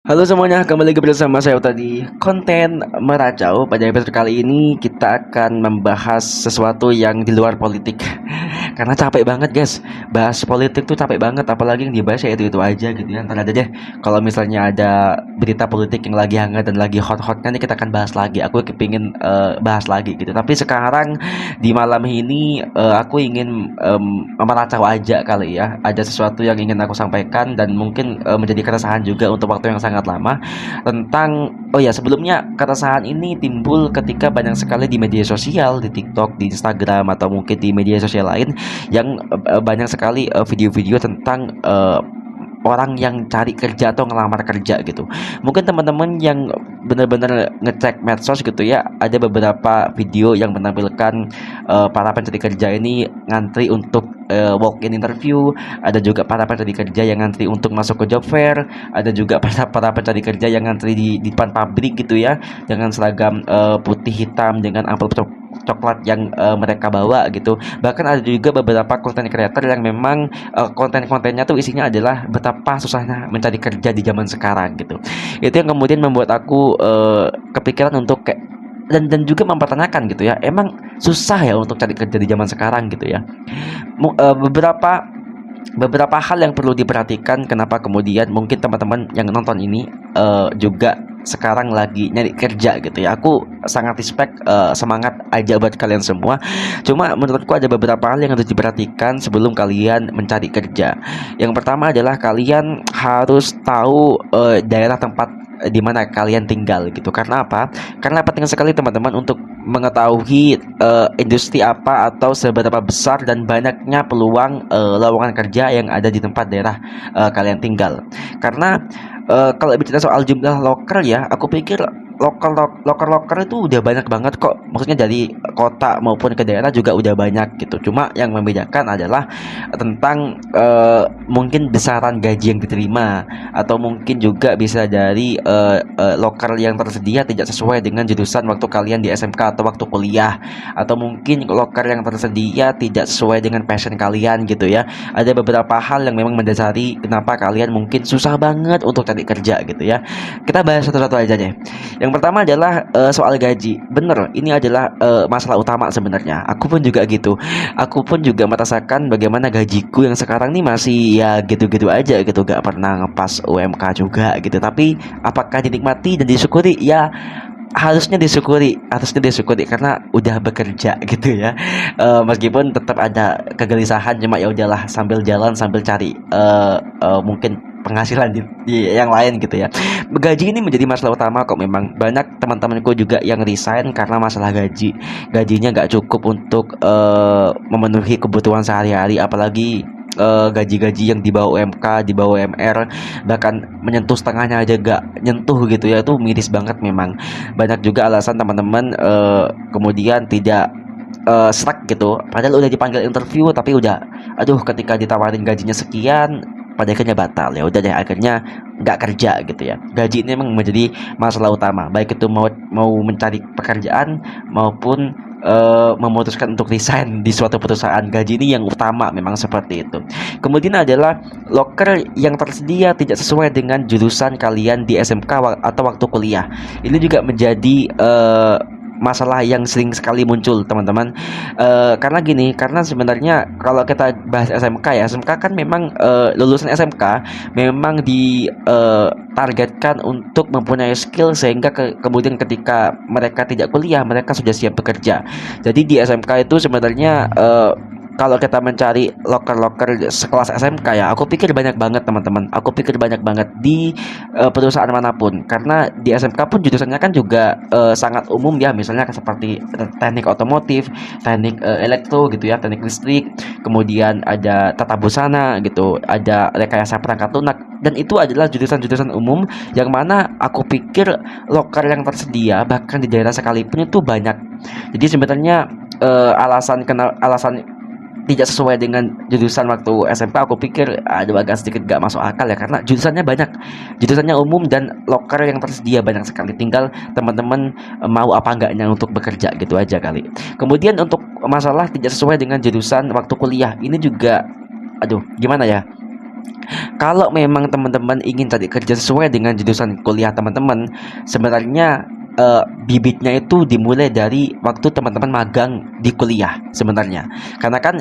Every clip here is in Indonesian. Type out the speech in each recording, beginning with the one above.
Halo semuanya, kembali lagi bersama saya tadi konten meracau. Pada episode kali ini kita akan membahas sesuatu yang di luar politik. Karena capek banget guys, bahas politik tuh capek banget. Apalagi yang dibahas ya itu aja gitu ya. Ntar ada deh, kalau misalnya ada berita politik yang lagi hangat dan lagi hot-hotnya nih kita akan bahas lagi. Aku kepingin bahas lagi gitu. Tapi sekarang di malam ini aku ingin meracau aja kali ya. Ada sesuatu yang ingin aku sampaikan dan mungkin menjadi keresahan juga untuk waktu yang sangat lama tentang, oh ya, sebelumnya keresahan ini timbul ketika banyak sekali di media sosial, di TikTok, di Instagram, atau mungkin di media sosial lain yang banyak sekali video-video tentang orang yang cari kerja atau ngelamar kerja gitu. Mungkin teman-teman yang benar-benar ngecek medsos gitu ya, ada beberapa video yang menampilkan para pencari kerja ini ngantri untuk walk-in interview. Ada juga para pencari kerja yang ngantri untuk masuk ke job fair. Ada juga para pencari kerja yang ngantri di depan pabrik gitu ya, dengan seragam putih hitam dengan amplop coklat yang mereka bawa gitu. Bahkan ada juga beberapa konten creator yang memang konten-kontennya tuh isinya adalah betapa susahnya mencari kerja di zaman sekarang gitu. Itu yang kemudian membuat aku kepikiran untuk kayak dan juga mempertanyakan gitu ya, emang susah ya untuk cari kerja di zaman sekarang gitu ya. Beberapa hal yang perlu diperhatikan, kenapa kemudian mungkin teman-teman yang nonton ini juga sekarang lagi nyari kerja gitu ya. Aku sangat respect, semangat aja buat kalian semua. Cuma menurutku ada beberapa hal yang harus diperhatikan sebelum kalian mencari kerja. Yang pertama adalah kalian harus tahu daerah tempat di mana kalian tinggal gitu. Karena apa? Karena penting sekali teman-teman untuk mengetahui industri apa atau seberapa besar dan banyaknya peluang lowongan kerja yang ada di tempat daerah kalian tinggal. Karena kalau bicara soal jumlah loker ya, aku pikir loker itu udah banyak banget kok. Maksudnya dari kota maupun ke daerah juga udah banyak gitu. Cuma yang membedakan adalah tentang mungkin besaran gaji yang diterima, atau mungkin juga bisa dari loker yang tersedia tidak sesuai dengan jurusan waktu kalian di SMK atau waktu kuliah, atau mungkin loker yang tersedia tidak sesuai dengan passion kalian gitu ya. Ada beberapa hal yang memang mendasari kenapa kalian mungkin susah banget untuk cari kerja gitu ya. Kita bahas satu-satu aja deh. Yang pertama adalah soal gaji. Bener, ini adalah masalah utama sebenarnya. Aku pun juga gitu. Aku pun juga merasakan bagaimana gajiku yang sekarang nih masih ya gitu-gitu aja gitu, gak pernah ngepas UMK juga gitu. Tapi apakah dinikmati dan disyukuri? Ya harusnya disyukuri karena udah bekerja gitu ya. Meskipun tetap ada kegelisahan, cuma ya udahlah, sambil jalan sambil cari mungkin penghasilan di yang lain gitu ya. Gaji ini menjadi masalah utama kok. Memang banyak teman-temanku juga yang resign karena masalah gaji. Gajinya nggak cukup untuk memenuhi kebutuhan sehari-hari, apalagi gaji-gaji yang di bawah UMK, di bawah UMR, bahkan menyentuh setengahnya aja gak nyentuh gitu ya. Itu miris banget memang. Banyak juga alasan teman-teman kemudian tidak serak gitu, padahal udah dipanggil interview tapi udah, aduh, ketika ditawarin gajinya sekian pada akhirnya batal. Ya udah deh, akhirnya nggak kerja gitu ya. Gaji ini memang menjadi masalah utama, baik itu mau mencari pekerjaan maupun memutuskan untuk resign di suatu perusahaan. Gaji ini yang utama, memang seperti itu. Kemudian adalah loker yang tersedia tidak sesuai dengan jurusan kalian di SMK atau waktu kuliah. Ini juga menjadi masalah yang sering sekali muncul teman-teman. Karena gini, karena sebenarnya kalau kita bahas SMK ya, SMK kan memang lulusan SMK memang ditargetkan untuk mempunyai skill sehingga kemudian ketika mereka tidak kuliah mereka sudah siap bekerja. Jadi di SMK itu sebenarnya kalau kita mencari loker-loker sekelas SMK ya, aku pikir banyak banget teman-teman. Aku pikir banyak banget di perusahaan manapun. Karena di SMK pun jurusannya kan juga sangat umum ya. Misalnya seperti teknik otomotif, teknik elektro gitu ya, teknik listrik. Kemudian ada tata busana gitu, ada rekayasa perangkat lunak. Dan itu adalah jurusan-jurusan umum yang mana aku pikir loker yang tersedia bahkan di daerah sekalipun itu banyak. Jadi sebenarnya alasan tidak sesuai dengan jurusan waktu SMK, aku pikir ada agak sedikit gak masuk akal ya, karena jurusannya banyak, jurusannya umum dan loker yang tersedia banyak sekali. Tinggal teman-teman mau apa enggaknya untuk bekerja gitu aja kali. Kemudian untuk masalah tidak sesuai dengan jurusan waktu kuliah, ini juga aduh gimana ya, Kalau memang teman-teman ingin cari kerja sesuai dengan jurusan kuliah teman-teman, sebenarnya bibitnya itu dimulai dari waktu teman-teman magang di kuliah sebenarnya. Karena kan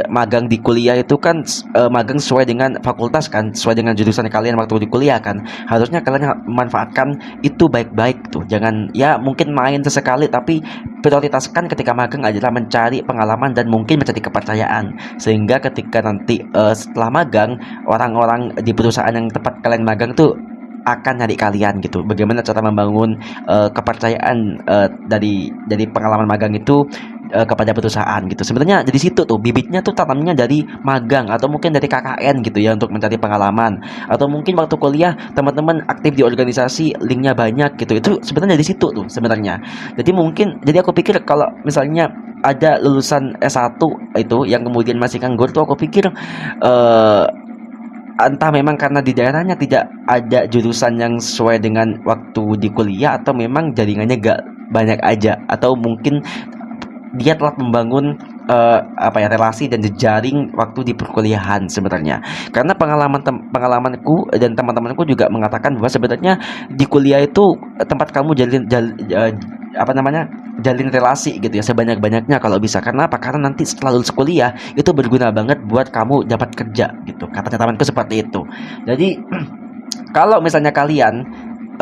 magang di kuliah itu kan magang sesuai dengan fakultas kan, sesuai dengan jurusan kalian waktu di kuliah kan. Harusnya kalian memanfaatkan itu baik-baik tuh. Jangan ya mungkin main sesekali, tapi prioritaskan ketika magang adalah mencari pengalaman dan mungkin mencari kepercayaan. Sehingga ketika nanti setelah magang, orang-orang di perusahaan yang tempat kalian magang tuh akan nyari kalian gitu. Bagaimana cara membangun kepercayaan dari pengalaman magang itu kepada perusahaan gitu. Sebenarnya dari situ tuh bibitnya tuh tanamnya dari magang atau mungkin dari KKN gitu ya, untuk mencari pengalaman. Atau mungkin waktu kuliah teman-teman aktif di organisasi, linknya banyak gitu. Itu sebenarnya dari situ tuh sebenarnya. Jadi aku pikir kalau misalnya ada lulusan S1 itu yang kemudian masih nganggur tuh, aku pikir eh entah memang karena di daerahnya tidak ada jurusan yang sesuai dengan waktu di kuliah, atau memang jaringannya gak banyak aja, atau mungkin dia telah membangun relasi dan jejaring waktu di perkuliahan sebenarnya. Karena pengalamanku dan teman-temanku juga mengatakan bahwa sebenarnya di kuliah itu tempat kamu jalin relasi gitu ya sebanyak-banyaknya kalau bisa. Karena apa? Karena nanti setelah lulus kuliah itu berguna banget buat kamu dapat kerja gitu. Katanya temanku seperti itu. Jadi kalau misalnya kalian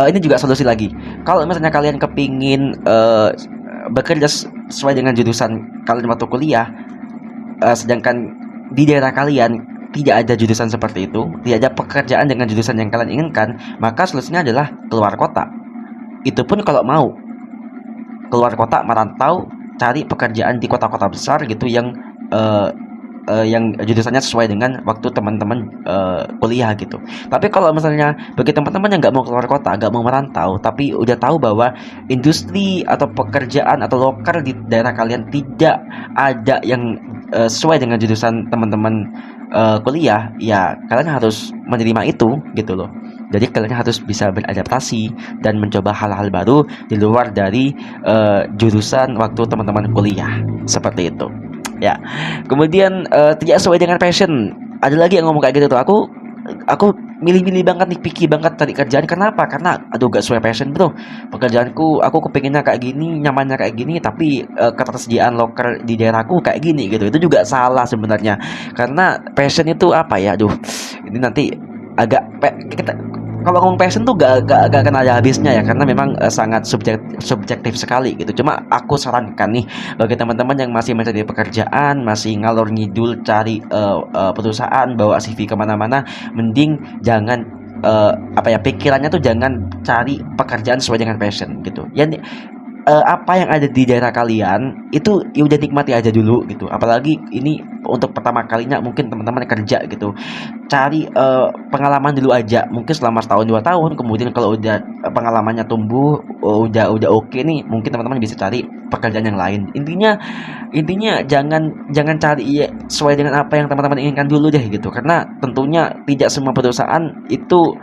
ini juga solusi lagi. Kalau misalnya kalian kepingin bekerja sesuai dengan jurusan kalian waktu kuliah, sedangkan di daerah kalian tidak ada jurusan seperti itu, tidak ada pekerjaan dengan jurusan yang kalian inginkan, maka solusinya adalah keluar kota. Itu pun kalau mau keluar kota, merantau, cari pekerjaan di kota-kota besar gitu yang jurusannya sesuai dengan waktu teman-teman kuliah gitu. Tapi kalau misalnya bagi teman-teman yang nggak mau keluar kota, nggak mau merantau, tapi udah tahu bahwa industri atau pekerjaan atau loker di daerah kalian tidak ada yang sesuai dengan jurusan teman-teman kuliah, ya kalian harus menerima itu gitu loh. Jadi kalian harus bisa beradaptasi dan mencoba hal-hal baru di luar dari jurusan waktu teman-teman kuliah, seperti itu. Ya, kemudian tidak sesuai dengan passion. Ada lagi yang ngomong kayak gitu tuh. Aku milih-milih banget nih, picky banget cari kerjaan. Kenapa? Karena aduh gak sesuai passion bro. Pekerjaanku, aku kepinginnya kayak gini, nyamannya kayak gini, tapi ketersediaan loker di daerahku kayak gini gitu. Itu juga salah sebenarnya. Karena passion itu apa ya? Aduh, ini nanti agak kalau ngomong passion tuh gak akan ada habisnya ya, karena memang sangat subjektif sekali gitu. Cuma aku sarankan nih bagi teman-teman yang masih mencari pekerjaan, masih ngalor ngidul cari perusahaan, bawa CV kemana-mana, mending jangan pikirannya tuh jangan cari pekerjaan sesuai dengan passion gitu ya. Apa yang ada di daerah kalian itu ya udah nikmati aja dulu gitu. Apalagi ini untuk pertama kalinya mungkin teman-teman kerja gitu, cari pengalaman dulu aja, mungkin selama setahun 2 tahun. Kemudian kalau udah pengalamannya tumbuh, udah oke nih, mungkin teman-teman bisa cari pekerjaan yang lain. Intinya jangan cari ya, sesuai dengan apa yang teman-teman inginkan dulu deh gitu, karena tentunya tidak semua perusahaan itu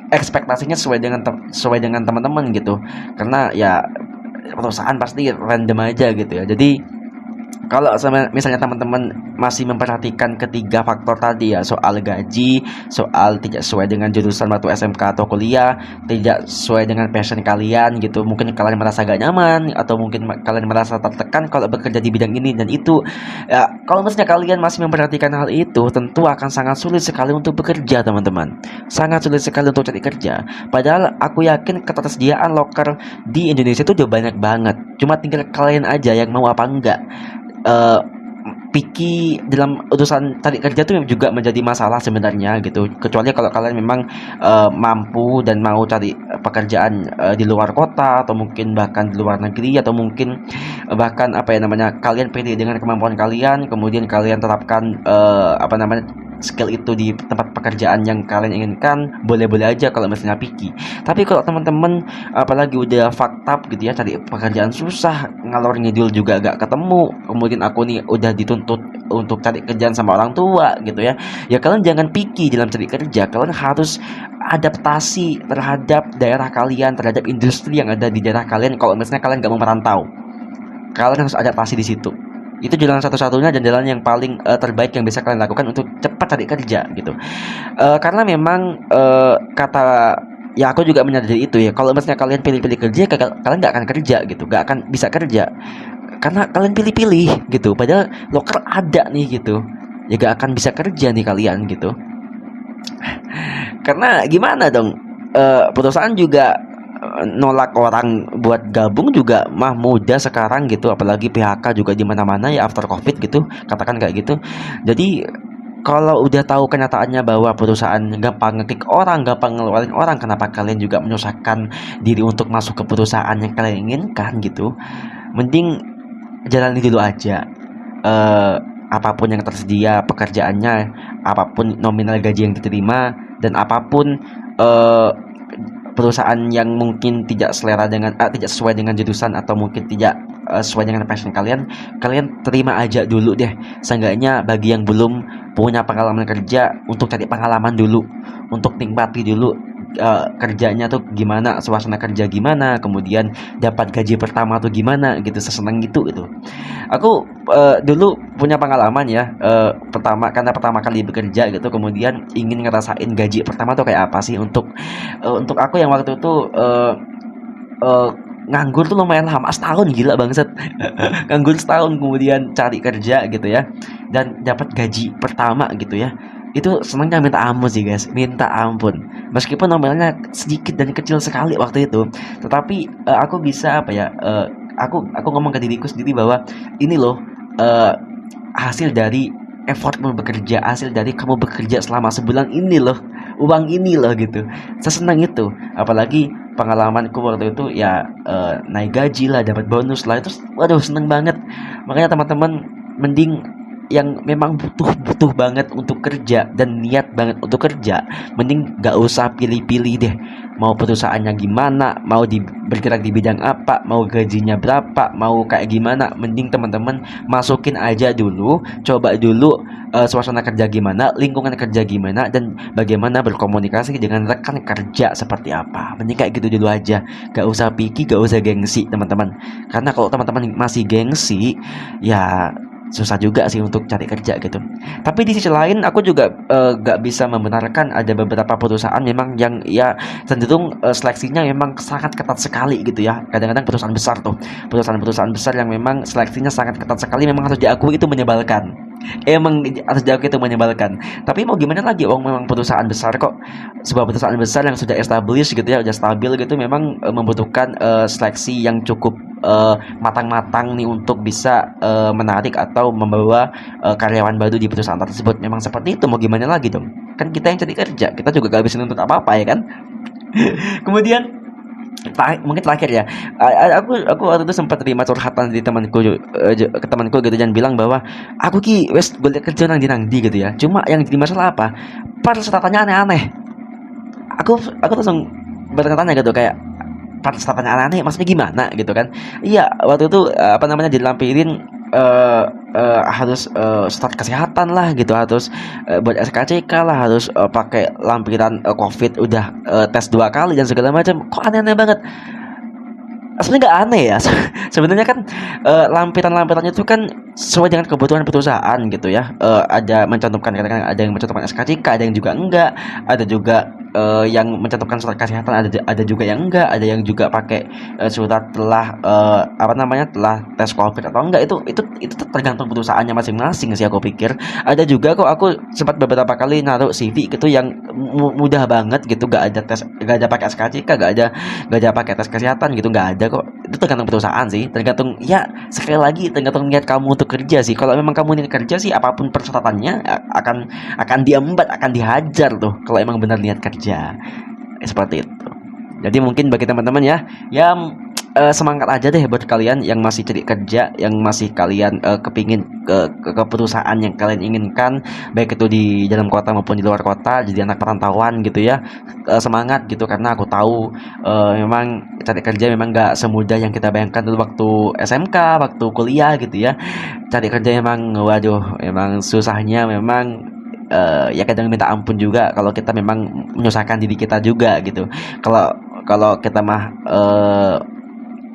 ekspektasinya sesuai dengan teman-teman gitu. Karena ya perusahaan pasti random aja gitu ya. Jadi kalau misalnya teman-teman masih memperhatikan ketiga faktor tadi ya, soal gaji, soal tidak sesuai dengan jurusan waktu SMK atau kuliah, tidak sesuai dengan passion kalian gitu, mungkin kalian merasa gak nyaman, atau mungkin kalian merasa tertekan kalau bekerja di bidang ini dan itu ya, kalau misalnya kalian masih memperhatikan hal itu, tentu akan sangat sulit sekali untuk bekerja teman-teman, sangat sulit sekali untuk cari kerja. Padahal aku yakin ketersediaan loker di Indonesia itu udah banyak banget, cuma tinggal kalian aja yang mau apa enggak. Picky dalam urusan cari kerja tuh juga menjadi masalah sebenarnya gitu, kecuali kalau kalian memang mampu dan mau cari pekerjaan di luar kota, atau mungkin bahkan di luar negeri, atau mungkin bahkan kalian pede dengan kemampuan kalian, kemudian kalian terapkan skill itu di tempat pekerjaan yang kalian inginkan, boleh-boleh aja kalau misalnya picky. Tapi kalau teman-teman apalagi udah fucked up gitu ya, cari pekerjaan susah, ngalor ngidul juga gak ketemu, kemudian aku nih udah dituntut untuk cari kerjaan sama orang tua gitu ya, ya kalian jangan picky dalam cari kerja. Kalian harus adaptasi terhadap daerah kalian, terhadap industri yang ada di daerah kalian. Kalau misalnya kalian gak mau merantau, kalian harus adaptasi di situ. Itu jalan satu-satunya dan jalan yang paling terbaik yang bisa kalian lakukan untuk cepat cari kerja gitu. Karena memang kata ya aku juga menyadari itu ya. Kalau misalnya kalian pilih-pilih kerja, kalian nggak akan kerja gitu, nggak akan bisa kerja karena kalian pilih-pilih gitu. Padahal loker ada nih gitu, ya gak akan bisa kerja nih kalian gitu. Karena gimana dong, perusahaan juga nolak orang buat gabung juga mah mudah sekarang gitu, apalagi PHK juga di mana-mana ya after Covid gitu, katakan kayak gitu. Jadi kalau udah tahu kenyataannya bahwa perusahaan gampang ngekick orang, gampang ngeluarin orang, kenapa kalian juga menyusahkan diri untuk masuk ke perusahaan yang kalian inginkan gitu? Mending jalani dulu aja. eh Apapun yang tersedia pekerjaannya, apapun nominal gaji yang diterima, dan apapun eh perusahaan yang mungkin tidak selera dengan tidak sesuai dengan jurusan, atau mungkin tidak sesuai dengan passion kalian, kalian terima aja dulu deh. Seenggaknya bagi yang belum punya pengalaman kerja, untuk cari pengalaman dulu, untuk nikmati dulu kerjanya tuh gimana, suasana kerja gimana, kemudian dapat gaji pertama tuh gimana gitu, seseneng gitu. Aku dulu punya pengalaman ya, karena pertama kali bekerja gitu, kemudian ingin ngerasain gaji pertama tuh kayak apa sih. Untuk aku yang waktu itu eh, nganggur tuh lumayan lama, setahun, gila bangsat. Nganggur setahun kemudian cari kerja gitu ya, dan dapat gaji pertama gitu ya. Itu senangnya minta ampun sih guys, minta ampun. Meskipun nominalnya sedikit dan kecil sekali waktu itu, tetapi aku bisa apa ya, aku ngomong ke diriku sendiri bahwa ini loh, eh, hasil dari effortmu bekerja, hasil dari kamu bekerja selama sebulan ini loh, uang ini loh gitu. Sesenang itu. Apalagi pengalamanku waktu itu ya, naik gaji lah, dapat bonus lah, itu waduh seneng banget. Makanya teman-teman, mending yang memang butuh banget untuk kerja dan niat banget untuk kerja, mending gak usah pilih-pilih deh. Mau perusahaannya gimana, mau bergerak di bidang apa, mau gajinya berapa, mau kayak gimana, mending teman-teman masukin aja dulu, coba dulu suasana kerja gimana, lingkungan kerja gimana, dan bagaimana berkomunikasi dengan rekan kerja seperti apa. Mending kayak gitu dulu aja, gak usah pikir, gak usah gengsi teman-teman. Karena kalau teman-teman masih gengsi, ya susah juga sih untuk cari kerja gitu. Tapi di sisi lain aku juga gak bisa membenarkan ada beberapa perusahaan memang yang ya cenderung seleksinya memang sangat ketat sekali gitu ya. Kadang-kadang perusahaan besar tuh, perusahaan-perusahaan besar yang memang seleksinya sangat ketat sekali, memang harus diakui itu menyebalkan. Emang harus diakui itu menyebalkan. Tapi mau gimana lagi, memang perusahaan besar kok. Sebuah perusahaan besar yang sudah established gitu ya, sudah stabil gitu, memang membutuhkan seleksi yang cukup matang-matang nih untuk bisa menarik atau membawa karyawan baru di perusahaan tersebut. Memang seperti itu, mau gimana lagi dong. Kan kita yang cari kerja, kita juga gak bisa nuntut apa-apa ya kan. Kemudian mungkin terakhir ya, aku waktu itu sempat terima curhatan dari temanku, ke temanku gitu, dan bilang bahwa aku wes golek kerja nang di gitu ya. Cuma yang jadi masalah apa, persyaratannya aneh-aneh. Aku langsung bertanya-tanya gitu, kayak persyaratannya aneh-aneh maksudnya gimana gitu kan. Iya, waktu itu apa namanya, dilampirin harus start kesehatan lah gitu, harus buat SKCK lah, harus pakai lampiran COVID, udah tes 2 kali dan segala macam. Kok aneh-aneh banget. Sebenarnya nggak aneh ya. Sebenarnya kan lampiran-lampirannya itu kan sesuai dengan kebutuhan perusahaan gitu ya. Ada mencantumkan, kadang-kadang ada yang mencantumkan SKCK, ada yang juga enggak, ada juga yang mencantumkan surat kesehatan, ada juga yang enggak, ada yang juga pakai surat telah apa namanya, telah tes COVID atau enggak. Itu tergantung perusahaannya masing-masing sih aku pikir. Ada juga kok, aku sempat beberapa kali naruh CV gitu yang mudah banget gitu, gak ada pakai SKCK, gak ada pakai tes kesehatan gitu, gak ada kok. Itu tergantung perusahaan sih, tergantung ya, sekali lagi tergantung niat kamu untuk kerja sih. Kalau memang kamu niat kerja sih, apapun persyaratannya akan diembat, akan dihajar tuh kalau emang benar niat kerja. Seperti itu. Jadi mungkin bagi teman-teman ya, semangat aja deh buat kalian yang masih cari kerja, yang masih kalian kepingin ke perusahaan yang kalian inginkan, baik itu di dalam kota maupun di luar kota, jadi anak perantauan gitu ya. Semangat gitu, karena aku tahu memang cari kerja memang gak semudah yang kita bayangkan dulu waktu SMK, waktu kuliah gitu ya. Cari kerja memang waduh, memang susahnya memang ya kadang minta ampun juga kalau kita memang menyusahkan diri kita juga gitu. Kalau kita mah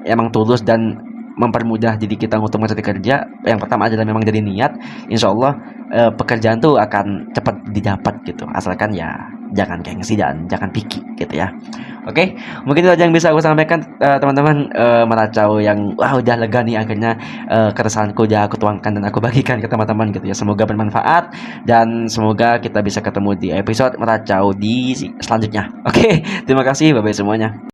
emang tulus dan mempermudah diri kita untuk mencari kerja, yang pertama adalah memang dari niat. Insya Allah pekerjaan tuh akan cepat didapat gitu, asalkan ya jangan gengsi dan jangan picky gitu ya. Oke, mungkin itu aja yang bisa aku sampaikan, teman-teman. Meracau yang wah udah lega nih akhirnya, keresahanku udah aku tuangkan dan aku bagikan ke teman-teman gitu ya. Semoga bermanfaat dan semoga kita bisa ketemu di episode meracau di selanjutnya. Oke, terima kasih, bye bye semuanya.